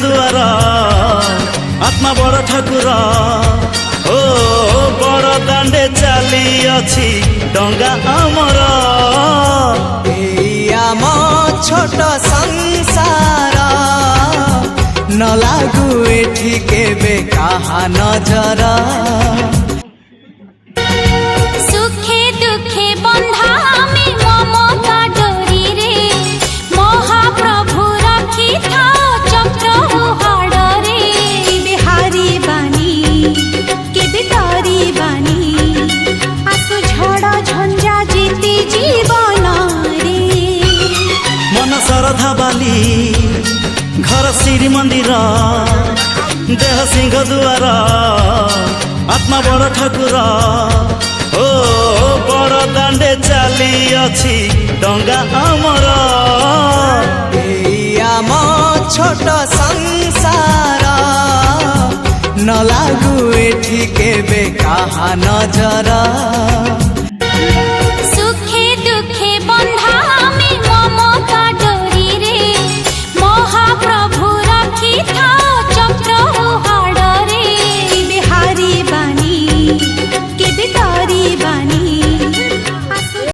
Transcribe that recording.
दुआर आत्मा बड़ ठाकुर ओ बड़ दांडे चली अछि डंगा आमर आम छोट संसार न लागू एठी केबे काहा नजर सुखे दुखे बंधा में ममता डोरी रे महाप्रभु रखी था चक्र हाड़ रे बिहारी बानी के बितारी बानी आसु झड़ झंझा जीती जीवन रे मन श्रद्धा बाली घर श्री मंदिर देह सिंह दुआर आत्मा बड़ ठाकुर ओ बड़ दांडे चली अछि डंगा आमर आम छोट संसार न लागू एठी केबे काहा नजर।